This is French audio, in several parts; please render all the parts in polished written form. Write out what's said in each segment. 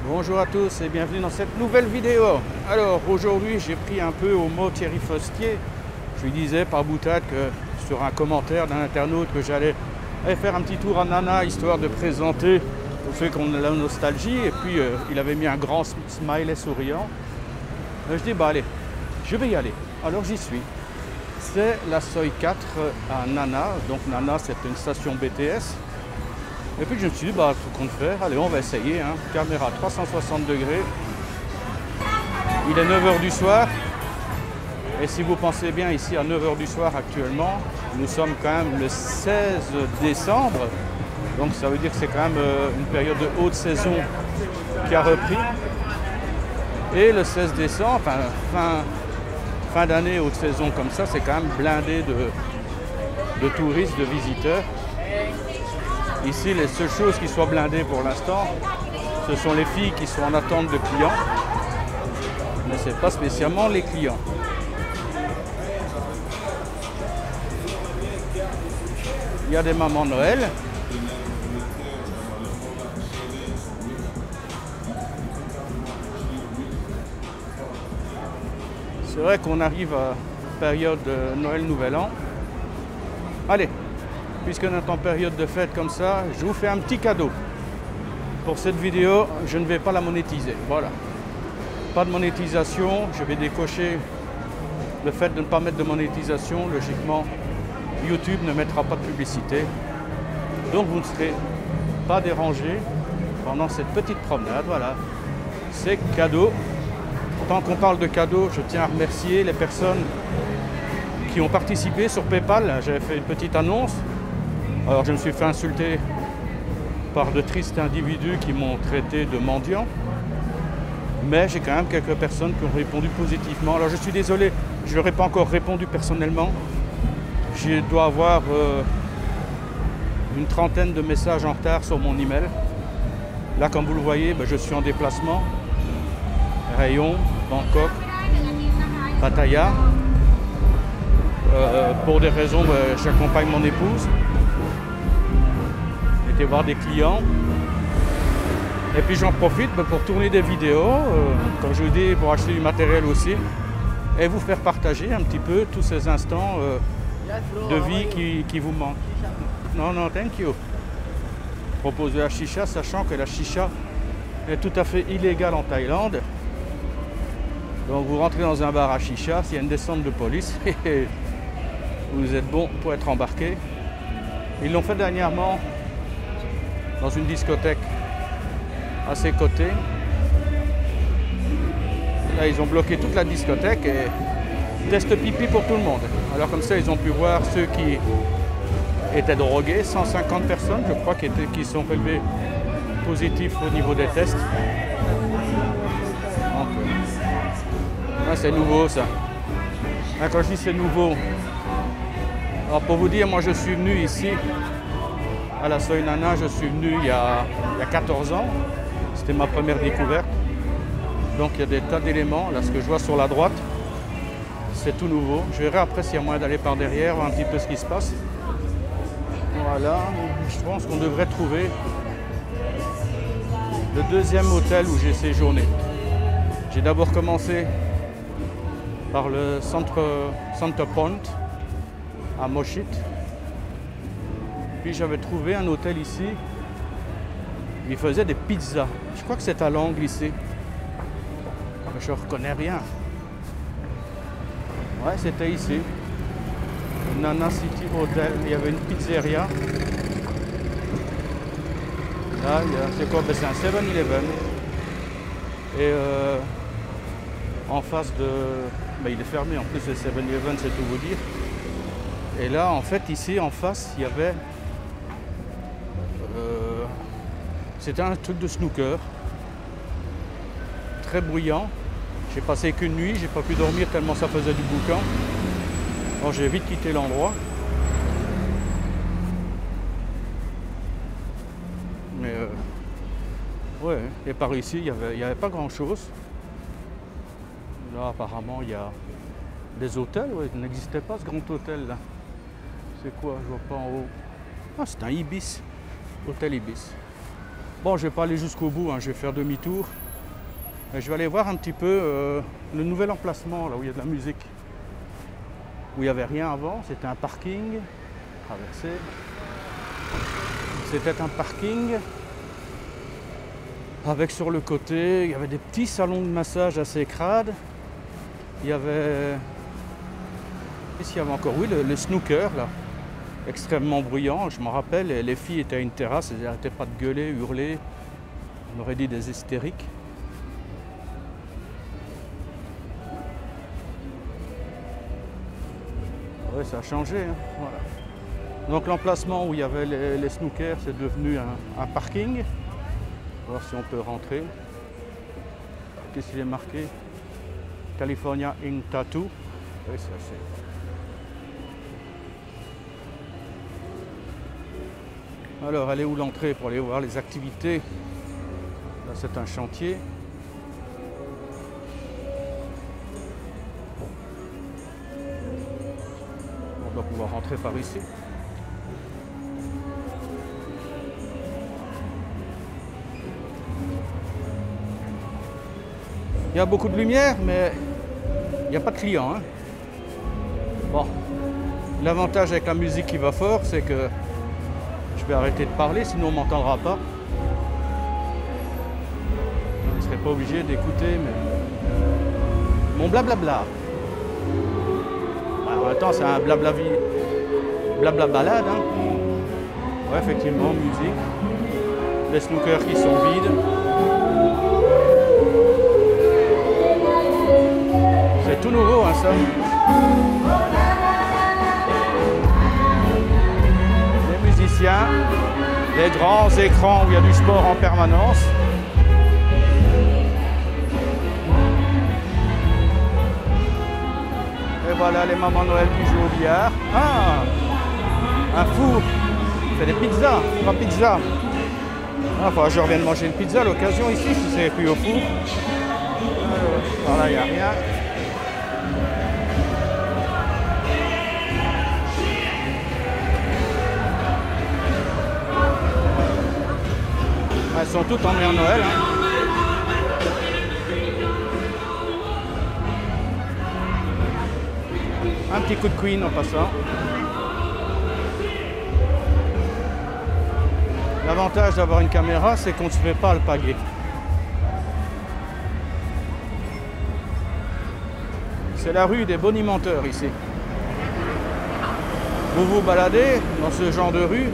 Bonjour à tous et bienvenue dans cette nouvelle vidéo. Alors aujourd'hui j'ai pris un peu au mot Thierry Fostier. Je lui disais par boutade que sur un commentaire d'un internaute que j'allais faire un petit tour à Nana histoire de présenter pour ceux qui ont de la nostalgie. Et puis il avait mis un grand smiley souriant. Je dis bah allez, je vais y aller. Alors j'y suis. C'est la Soi 4 à Nana. Donc Nana c'est une station BTS. Et puis je me suis dit, bah, tout compte faire, allez, on va essayer, hein. Caméra 360 degrés. Il est 9h du soir. Et si vous pensez bien, ici à 9h du soir actuellement, nous sommes quand même le 16 décembre. Donc ça veut dire que c'est quand même une période de haute saison qui a repris. Et le 16 décembre, enfin, fin d'année, haute saison comme ça, c'est quand même blindé de touristes, de visiteurs. Ici, les seules choses qui soient blindées pour l'instant, ce sont les filles qui sont en attente de clients. Mais ce n'est pas spécialement les clients. Il y a des mamans Noël. C'est vrai qu'on arrive à période de Noël, Nouvel An. Allez! Puisqu'on est en période de fête comme ça, je vous fais un petit cadeau. Pour cette vidéo, je ne vais pas la monétiser. Voilà. Pas de monétisation. Je vais décocher le fait de ne pas mettre de monétisation. Logiquement, YouTube ne mettra pas de publicité. Donc vous ne serez pas dérangé pendant cette petite promenade. Voilà. C'est cadeau. Tant qu'on parle de cadeau, je tiens à remercier les personnes qui ont participé sur PayPal. J'avais fait une petite annonce. Alors je me suis fait insulter par de tristes individus qui m'ont traité de mendiant. Mais j'ai quand même quelques personnes qui ont répondu positivement. Alors je suis désolé, je ne leur ai pas encore répondu personnellement. Je dois avoir une trentaine de messages en retard sur mon email. Là comme vous le voyez, je suis en déplacement. Rayon, Bangkok, Pattaya. Pour des raisons, j'accompagne mon épouse. Voir des clients et puis j'en profite pour tourner des vidéos comme je vous dis, pour acheter du matériel aussi et vous faire partager un petit peu tous ces instants de vie qui vous manquent. Non, thank you. Proposer la chicha, sachant que la chicha est tout à fait illégale en Thaïlande. Donc vous rentrez dans un bar à chicha, s'il y a une descente de police vous êtes bon pour être embarqué. Ils l'ont fait dernièrement dans une discothèque à ses côtés. Là, ils ont bloqué toute la discothèque et test pipi pour tout le monde. Alors comme ça, ils ont pu voir ceux qui étaient drogués, 150 personnes, je crois, qui sont relevés positifs au niveau des tests. Donc, c'est nouveau ça. Quand je dis c'est nouveau, alors pour vous dire, moi je suis venu ici à la Soi Nana, je suis venu il y a 14 ans. C'était ma première découverte. Donc il y a des tas d'éléments. Là, ce que je vois sur la droite, c'est tout nouveau. Je verrai après s'il y a moyen d'aller par derrière, voir un petit peu ce qui se passe. Voilà, je pense qu'on devrait trouver le deuxième hôtel où j'ai séjourné. J'ai d'abord commencé par le Center Point à Mochit. Puis j'avais trouvé un hôtel ici, il faisait des pizzas. Je crois que c'est à l'angle ici. Je ne reconnais rien. Ouais, c'était ici. Nana City Hotel. Il y avait une pizzeria. Là, c'est quoi? C'est un 7-Eleven. Et en face de... il est fermé, en plus le 7-Eleven, c'est tout vous dire. Et là, en fait, ici, en face, il y avait... C'était un truc de snooker, très bruyant. J'ai passé qu'une nuit, j'ai pas pu dormir tellement ça faisait du boucan. Alors j'ai vite quitté l'endroit. Mais ouais, et par ici, il n'y avait pas grand chose. Là, apparemment, il y a des hôtels. Ouais, il n'existait pas ce grand hôtel là. C'est quoi? Je vois pas en haut. Ah, c'est un Ibis. Hôtel Ibis. Bon, je vais pas aller jusqu'au bout, hein, je vais faire demi-tour. Mais je vais aller voir un petit peu le nouvel emplacement, là où il y a de la musique. Où il n'y avait rien avant, c'était un parking. Traversé. C'était un parking. Avec sur le côté, il y avait des petits salons de massage assez crades. Il y avait... Qu'est-ce qu'il y avait encore? Oui, le snooker, là. Extrêmement bruyant, je m'en rappelle. Les filles étaient à une terrasse, elles n'arrêtaient pas de gueuler, hurler. On aurait dit des hystériques. Oui, ça a changé. Hein. Voilà. Donc l'emplacement où il y avait les snookers, c'est devenu un parking. On va voir si on peut rentrer. Qu'est-ce qu'il est marqué? California Ink Tattoo. Oui, c'est assez. Alors, elle est où l'entrée pour aller voir les activités? Là, c'est un chantier. On doit pouvoir rentrer par ici. Il y a beaucoup de lumière, mais il n'y a pas de clients. Hein. Bon, l'avantage avec la musique qui va fort, c'est que je vais arrêter de parler, sinon on ne m'entendra pas. Je ne serai pas obligé d'écouter mon blablabla. En même temps, c'est un blabla balade. Hein. Ouais, effectivement, musique. Les snookers qui sont vides. C'est tout nouveau, hein, ça. Les musiciens, les grands écrans où il y a du sport en permanence. Et voilà les mamans Noël qui jouent au billard. Ah, un four. Il fait des pizzas, 3 pizzas. Ah, faudra que je revienne manger une pizza à l'occasion ici, si c'est cuit au four. Voilà, il n'y a rien. Elles sont toutes en Mère Noël. Hein. Un petit coup de Queen en passant. L'avantage d'avoir une caméra, c'est qu'on ne se fait pas alpaguer. C'est la rue des bonimenteurs ici. Vous vous baladez dans ce genre de rue,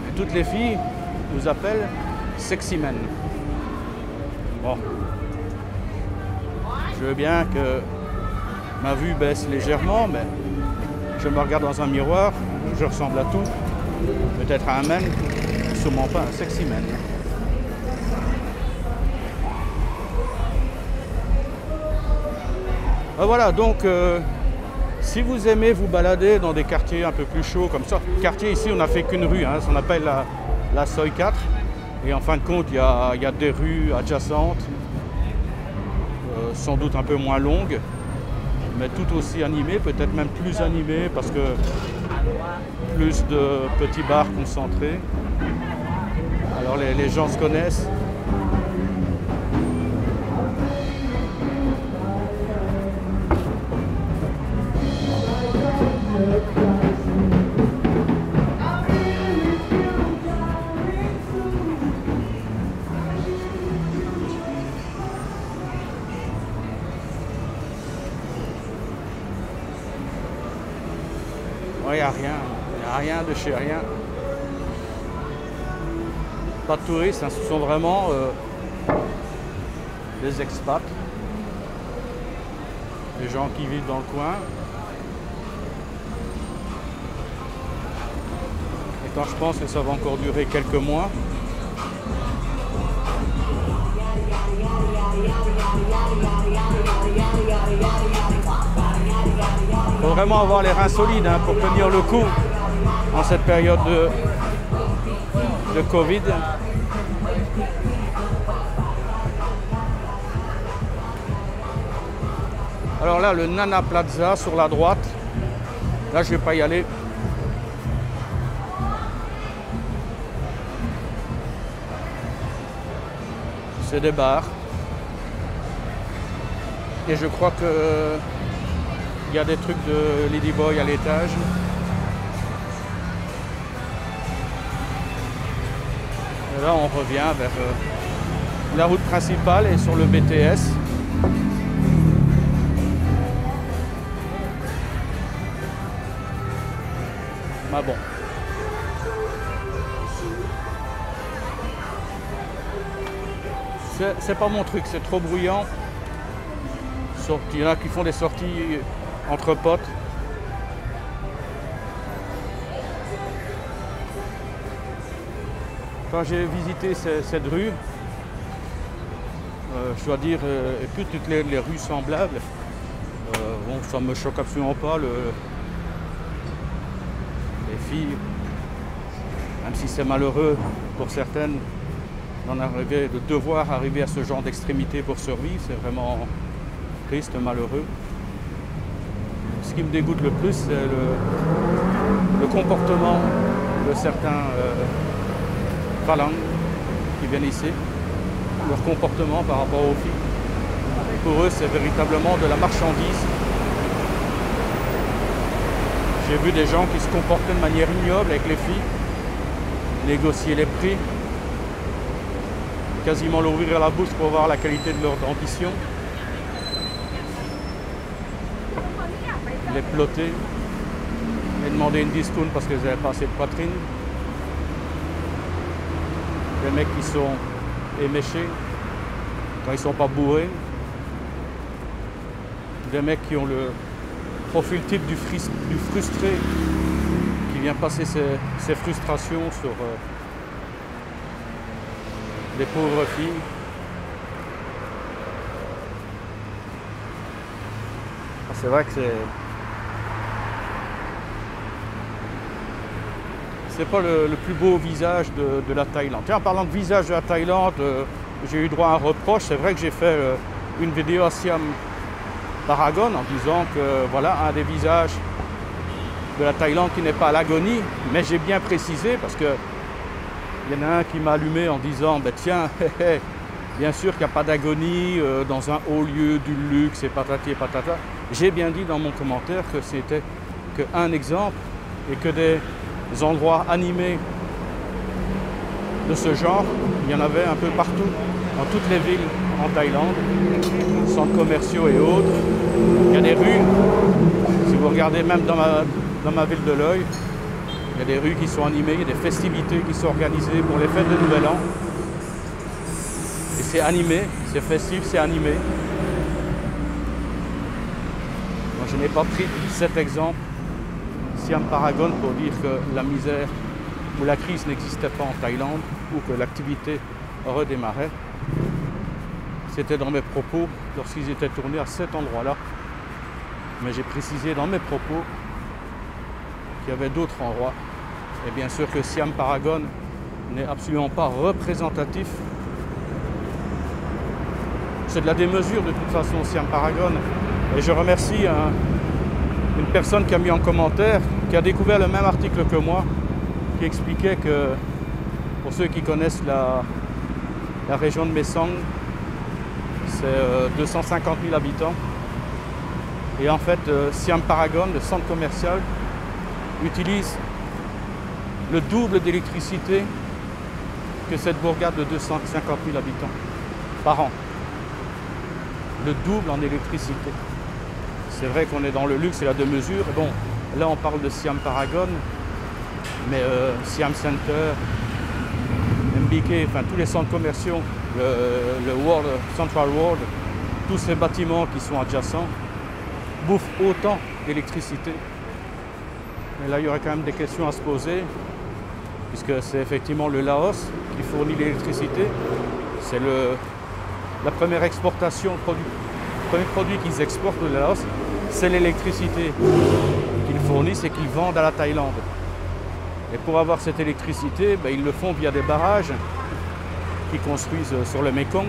et toutes les filles vous appellent sexy men. Bon. Je veux bien que ma vue baisse légèrement, mais je me regarde dans un miroir, je ressemble à tout. Peut-être à un man, sûrement pas un sexy man. Voilà, donc si vous aimez vous balader dans des quartiers un peu plus chauds comme ça, quartier ici on n'a fait qu'une rue, hein, on appelle la Soi 4, et en fin de compte il y a des rues adjacentes, sans doute un peu moins longues, mais tout aussi animées, peut-être même plus animées parce que plus de petits bars concentrés. Alors les gens se connaissent. Il n'y a rien. Il n'y a rien de chez rien. Pas de touristes, hein, ce sont vraiment des expats. Des gens qui vivent dans le coin. Et quand je pense que ça va encore durer quelques mois, il faut vraiment avoir les reins solides hein, pour tenir le coup en cette période de Covid. Alors là, le Nana Plaza sur la droite, là je ne vais pas y aller. c'est des bars. Et je crois que il y a des trucs de Ladyboy à l'étage. Et là, on revient vers la route principale et sur le BTS. Mais bon. C'est pas mon truc, c'est trop bruyant. Il y en a qui font des sorties entre potes. Quand j'ai visité cette rue, je dois dire, et puis toutes les rues semblables, bon, ça ne me choque absolument pas. Les filles, même si c'est malheureux pour certaines de devoir arriver à ce genre d'extrémité pour survivre, c'est vraiment triste, malheureux. Ce qui me dégoûte le plus, c'est le comportement de certains phalanges qui viennent ici, leur comportement par rapport aux filles. Pour eux, c'est véritablement de la marchandise. J'ai vu des gens qui se comportaient de manière ignoble avec les filles, négocier les prix, quasiment leur ouvrir la bouche pour voir la qualité de leur dentition, les plotter et demander une discount parce qu'ils n'avaient pas assez de poitrine. Des mecs qui sont éméchés quand ils ne sont pas bourrés. Des mecs qui ont le profil type du frustré qui vient passer ses frustrations sur des pauvres filles. C'est vrai que c'est pas le plus beau visage de la Thaïlande. Tiens, en parlant de visage de la Thaïlande, j'ai eu droit à un reproche. C'est vrai que j'ai fait une vidéo à Siam Paragon en disant que voilà un des visages de la Thaïlande qui n'est pas à l'agonie, mais j'ai bien précisé parce que il y en a un qui m'a allumé en disant ben tiens, bien sûr qu'il n'y a pas d'agonie dans un haut lieu du luxe et patati et patata. J'ai bien dit dans mon commentaire que c'était qu'un exemple et que des endroits animés de ce genre, il y en avait un peu partout, dans toutes les villes en Thaïlande, centres commerciaux et autres. Il y a des rues, si vous regardez même dans ma ville de l'Oeil, il y a des rues qui sont animées, il y a des festivités qui sont organisées pour les fêtes de Nouvel An. Et c'est animé, c'est festif, c'est animé. Moi, je n'ai pas pris cet exemple, Siam Paragon, pour dire que la misère ou la crise n'existait pas en Thaïlande ou que l'activité redémarrait. C'était dans mes propos lorsqu'ils étaient tournés à cet endroit-là. Mais j'ai précisé dans mes propos qu'il y avait d'autres endroits. Et bien sûr que Siam Paragon n'est absolument pas représentatif. C'est de la démesure de toute façon, Siam Paragon. Et je remercie une personne qui a mis en commentaire, qui a découvert le même article que moi, qui expliquait que, pour ceux qui connaissent la région de Mae Sot, c'est 250 000 habitants. Et en fait, Siam Paragon, le centre commercial, utilise le double d'électricité que cette bourgade de 250 000 habitants par an. Le double en électricité. C'est vrai qu'on est dans le luxe et la deux-mesures. Bon, là on parle de Siam Paragon, mais Siam Center, MBK, enfin tous les centres commerciaux, le World, Central World, tous ces bâtiments qui sont adjacents, bouffent autant d'électricité. Mais là, il y aurait quand même des questions à se poser, puisque c'est effectivement le Laos qui fournit l'électricité. C'est la première exportation, le premier produit qu'ils exportent au Laos, c'est l'électricité qu'ils fournissent et qu'ils vendent à la Thaïlande. Et pour avoir cette électricité, ben, ils le font via des barrages qu'ils construisent sur le Mekong.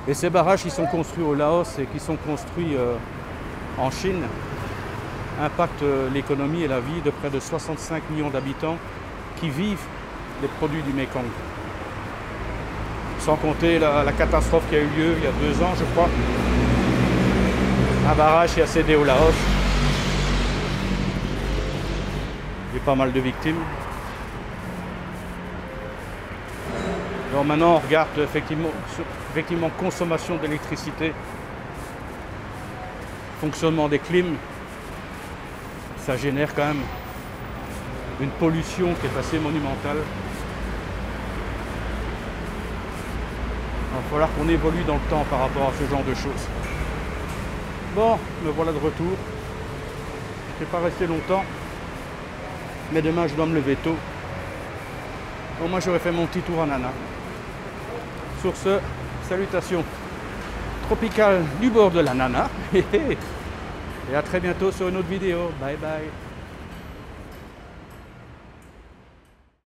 Et ces barrages qui sont construits au Laos et qui sont construits en Chine impactent l'économie et la vie de près de 65 millions d'habitants qui vivent les produits du Mekong. sans compter la catastrophe qui a eu lieu il y a 2 ans, je crois. Un barrage qui a cédé au Laos. Il y a pas mal de victimes. Alors maintenant, on regarde effectivement consommation d'électricité, fonctionnement des clims. Ça génère quand même une pollution qui est assez monumentale. Il va falloir qu'on évolue dans le temps par rapport à ce genre de choses. Bon, me voilà de retour. Je ne vais pas rester longtemps. Mais demain, je dois me lever tôt. Au moins, j'aurais fait mon petit tour en nana. Sur ce, salutations tropicales du bord de la nana. Et à très bientôt sur une autre vidéo. Bye bye.